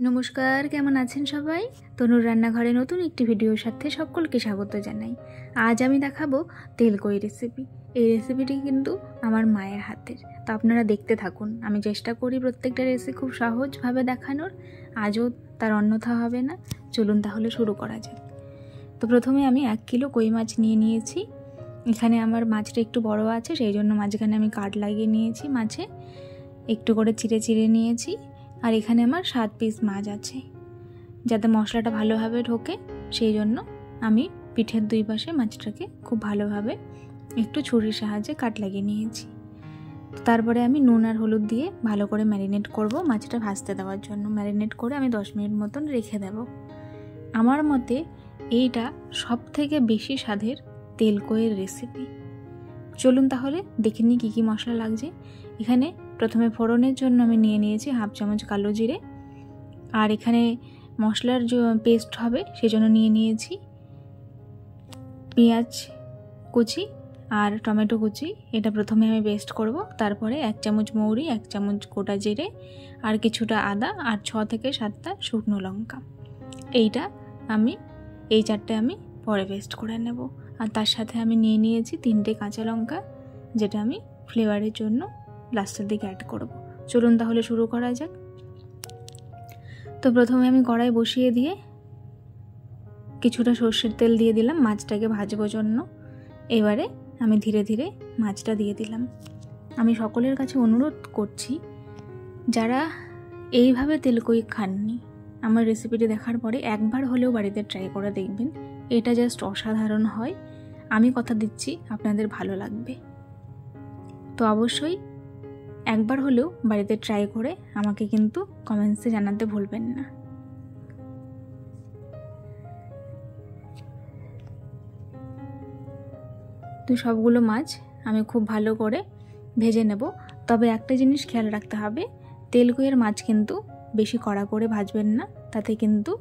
নমস্কার, কেমন আছেন সবাই? তনুর রান্নাঘরে নতুন একটি ভিডিওর সাথে সকলকে স্বাগত জানাই। আজ আমি দেখাবো তেলকই রেসিপি। এই রেসিপিটি কিন্তু আমার মায়ের হাতের, তো আপনারা দেখতে থাকুন। আমি চেষ্টা করি প্রত্যেকটা রেসিপি খুব সহজভাবে দেখানোর, আজও তার অন্যথা হবে না। চলুন তাহলে শুরু করা যাক। তো প্রথমে আমি 1 কিলো কই মাছ নিয়ে নিয়েছি। এখানে আমার মাছটা একটু বড় আছে, সেই জন্য মাঝখানে আমি কাট লাগিয়ে নিয়েছি। মাছে একটু করে চিড়ে চিড়ে নিয়েছি। আর এখানে আমার 7 পিস মাছ আছে। যাতে মশলাটা ভালোভাবে ঢোকে সেই জন্য আমি পিঠের দুই পাশে মাছটাকে খুব ভালোভাবে একটু ছুরির সাহায্যে কাট লাগিয়ে নিয়েছি। তারপরে আমি নুন আর হলুদ দিয়ে ভালো করে ম্যারিনেট করব মাছটা ভাজতে দেওয়ার জন্য। ম্যারিনেট করে আমি 10 মিনিট মতন রেখে দেব। আমার মতে এইটা সবথেকে বেশি স্বাদের তেলকইয়ের রেসিপি। চলুন তাহলে দেখে নিই কী কী মশলা লাগছে। এখানে প্রথমে ফোড়নের জন্য আমি নিয়ে নিয়েছি 1/2 চামচ কালো জিরে। আর এখানে মশলার যে পেস্ট হবে সেজন্য নিয়ে নিয়েছি পেঁয়াজ কুচি আর টমেটো কুচি। এটা প্রথমে আমি পেস্ট করব। তারপরে 1 চামচ মৌরি, 1 চামচ গোটা জিরে আর কিছুটা আদা আর 6 থেকে 7টা শুকনো লঙ্কা। এই চারটে আমি পরে পেস্ট করে নেব। আর তার সাথে আমি নিয়ে নিয়েছি 3টে কাঁচা লঙ্কা, যেটা আমি ফ্লেভারের জন্য লাস্টের দিকে অ্যাড করব। চলুন তাহলে শুরু করা যাক। তো প্রথমে আমি কড়াই বসিয়ে দিয়ে কিছুটা সর্ষের তেল দিয়ে দিলাম মাছটাকে ভাজবার জন্য। এবারে আমি ধীরে ধীরে মাছটা দিয়ে দিলাম। আমি সকলের কাছে অনুরোধ করছি, যারা এইভাবে তেলকই খাননি, আমার রেসিপিটি দেখার পরে একবার হলেও বাড়িতে ট্রাই করে দেখবেন। এটা জাস্ট অসাধারণ হয়। আমি কথা দিচ্ছি আপনাদের ভালো লাগবে। তো অবশ্যই একবার হলেও বাড়িতে ট্রাই করে আমাকে কিন্তু কমেন্টসে জানাতে ভুলবেন না। তো সবগুলো মাছ আমি খুব ভালো করে ভেজে নেব। তবে একটা জিনিস খেয়াল রাখতে হবে, তেলকইয়ের মাছ কিন্তু বেশি কড়া করে ভাজবেন না, তাতে কিন্তু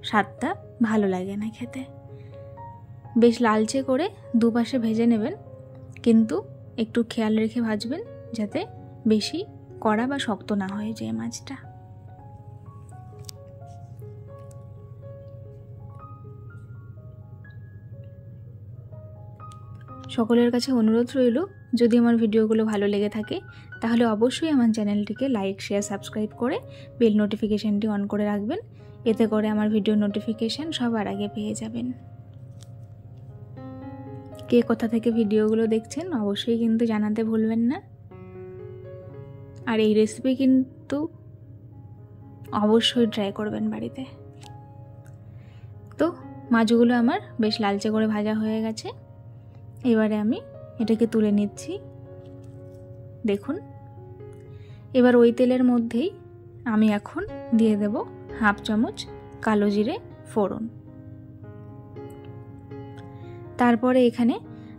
স্বাদটা ভালো লাগে না খেতে। বেশ লালচে করে দুপাশে ভেজে নেবেন, কিন্তু একটু খেয়াল রেখে ভাজবেন যাতে বেশি কড়া বা শক্ত না হয়ে যায় মাছটা। সকলের কাছে অনুরোধ রইল, যদি আমার ভিডিওগুলো ভালো লেগে থাকে তাহলে অবশ্যই আমার চ্যানেলটিকে লাইক, শেয়ার, সাবস্ক্রাইব করে বেল নোটিফিকেশানটি অন করে রাখবেন। এতে করে আমার ভিডিও নোটিফিকেশান সবার আগে পেয়ে যাবেন। কে কোথা থেকে ভিডিওগুলো দেখছেন অবশ্যই কিন্তু জানাতে ভুলবেন না। আর এই রেসিপি কিন্তু অবশ্যই ট্রাই করবেন বাড়িতে। তো মাছগুলো আমার বেশ লালচে করে ভাজা হয়ে গেছে। এবারে আমি এটাকে তুলে নিচ্ছি। দেখুন, এবার ওই তেলের মধ্যেই আমি এখন দিয়ে দেব 1/2 চামচ কালো জিরে ফোড়ন। তারপরে এখানে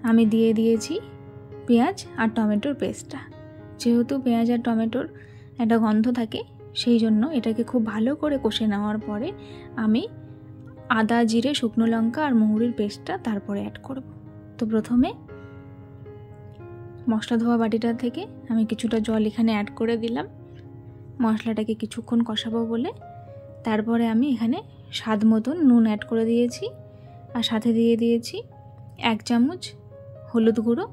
আমি দিয়ে দিয়েছি পেঁয়াজ আর টমেটোর পেস্টটা। যেহেতু পেঁয়াজ আর টমেটোর একটা গন্ধ থাকে, সেই জন্য এটাকে খুব ভালো করে কষে নেওয়ার পরে আমি আদা, জিরে, শুকনো লঙ্কা আর মৌরির পেস্টটা তারপরে অ্যাড করব। তো প্রথমে মশলা ধোয়া বাটিটা থেকে আমি কিছুটা জল এখানে অ্যাড করে দিলাম মশলাটাকে কিছুক্ষণ কষাবো বলে। তারপরে আমি এখানে স্বাদ মতন নুন অ্যাড করে দিয়েছি আর সাথে দিয়ে দিয়েছি 1 চামচ হলুদ গুঁড়ো,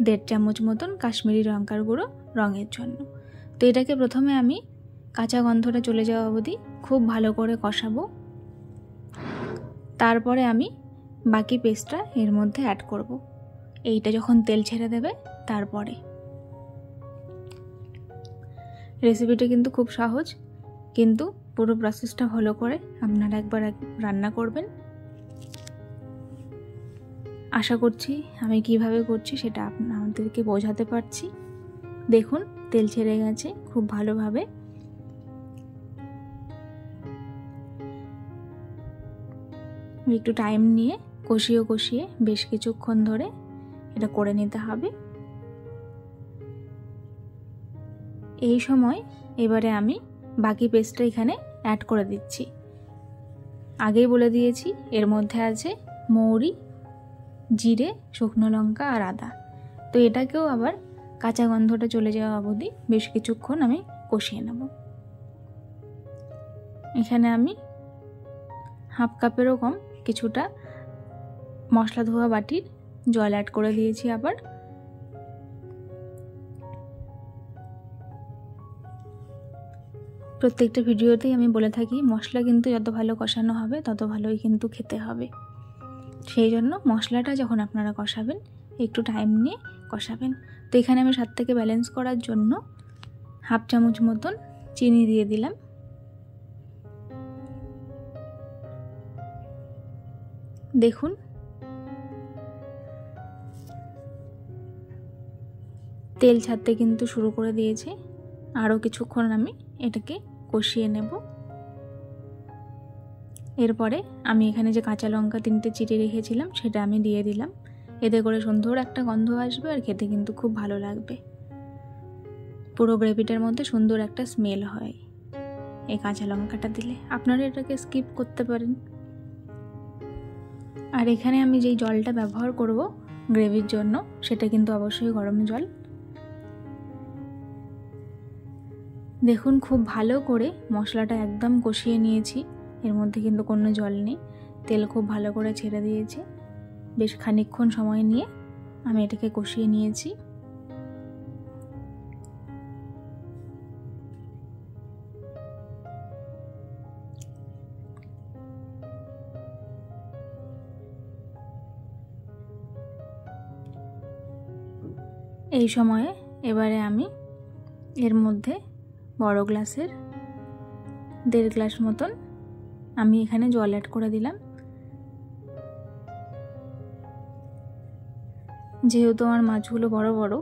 1.5 চামচ মতন কাশ্মীরি লঙ্কার গুঁড়ো রঙের জন্য। তো এটাকে প্রথমে আমি কাঁচা গন্ধটা চলে যাওয়া অবধি খুব ভালো করে কষাবো। তারপরে আমি বাকি পেস্টটা এর মধ্যে অ্যাড করব। এইটা যখন তেল ছেড়ে দেবে তারপরে। রেসিপিটা কিন্তু খুব সহজ, কিন্তু পুরো প্রসেসটা ভালো করে আপনারা একবার রান্না করবেন। আশা করছি আমি কিভাবে করছি সেটা আপনাদেরকে বোঝাতে পারছি। দেখুন, তেল ছেড়ে গেছে খুব ভালোভাবে। একটু টাইম নিয়ে কষিয়ে বেশ কিছুক্ষণ ধরে এটা করে নিতে হবে। এই সময় এবারে আমি বাকি পেস্টটা এখানে অ্যাড করে দিচ্ছি। আগেই বলে দিয়েছি এর মধ্যে আছে মৌরি, জিরে, শুকনো লঙ্কা আর আদা। তো এটাকেও আবার কাঁচা গন্ধটা চলে যাওয়া অবধি বেশ কিছুক্ষণ আমি কষিয়ে নেব। এখানে আমি হাফ কাপেরও কম কিছুটা মশলা ধোয়া বাটির জল অ্যাড করে দিয়েছি। আবার প্রত্যেকটা ভিডিওতেই আমি বলে থাকি মশলা কিন্তু যত ভালো কষানো হবে তত ভালোই কিন্তু খেতে হবে। সেই জন্য মশলাটা যখন আপনারা কষাবেন একটু টাইম নিয়ে কষাবেন। তো এখানে আমি স্বাদ থেকে ব্যালেন্স করার জন্য হাফ চামচ মতন চিনি দিয়ে দিলাম। দেখুন তেল ছাড়তে কিন্তু শুরু করে দিয়েছে। আরও কিছুক্ষণ আমি এটাকে কষিয়ে নেব। এরপরে আমি এখানে যে কাঁচা লঙ্কা 3টে চিড়ে রেখেছিলাম সেটা আমি দিয়ে দিলাম। এতে করে সুন্দর একটা গন্ধ আসবে আর খেতে কিন্তু খুব ভালো লাগবে। পুরো গ্রেভিটার মধ্যে সুন্দর একটা স্মেল হয় এই কাঁচা লঙ্কাটা দিলে। আপনারা এটাকে স্কিপ করতে পারেন। আর এখানে আমি যেই জলটা ব্যবহার করব গ্রেভির জন্য সেটা কিন্তু অবশ্যই গরম জল। দেখুন খুব ভালো করে মশলাটা একদম কষিয়ে নিয়েছি। এর মধ্যে কিন্তু কোনো জল নেই, তেল খুব ভালো করে ছেড়ে দিয়েছে। বেশ খানিকক্ষণ সময় নিয়ে আমি এটাকে কষিয়ে নিয়েছি। এই সময়ে এবারে আমি এর মধ্যে বড় গ্লাসের 1.5 গ্লাস মতন আমি এখানে জল অ্যাড করে দিলাম। যেহেতু আমার মাছগুলো বড় বড়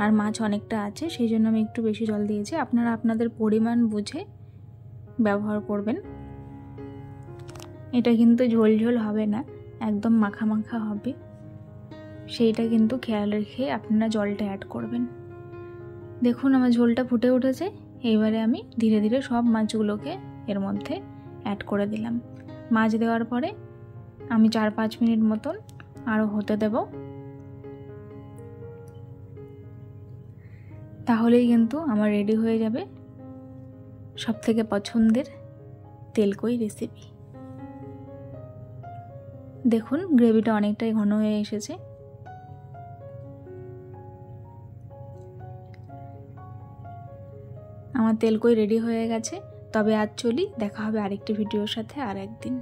আর মাছ অনেকটা আছে সেই জন্য আমি একটু বেশি জল দিয়েছি। আপনারা আপনাদের পরিমাণ বুঝে ব্যবহার করবেন। এটা কিন্তু ঝোল ঝোল হবে না, একদম মাখা মাখা হবে, সেইটা কিন্তু খেয়াল রেখে আপনারা জলটা অ্যাড করবেন। দেখুন আমার ঝোলটা ফুটে উঠেছে। এইবারে আমি ধীরে ধীরে সব মাছগুলোকে এর মধ্যে অ্যাড করে দিলাম। মাছ দেওয়ার পরে আমি 4-5 মিনিট মতন আরও হতে দেব। তাহলেই কিন্তু আমার রেডি হয়ে যাবে সবথেকে পছন্দের তেলকই রেসিপি। দেখুন গ্রেভিটা অনেকটাই ঘন হয়ে এসেছে। আমার তেলকই রেডি হয়ে গেছে। তবে আজ চলি, দেখা হবে আরেকটি ভিডিওর সাথে আর একদিন।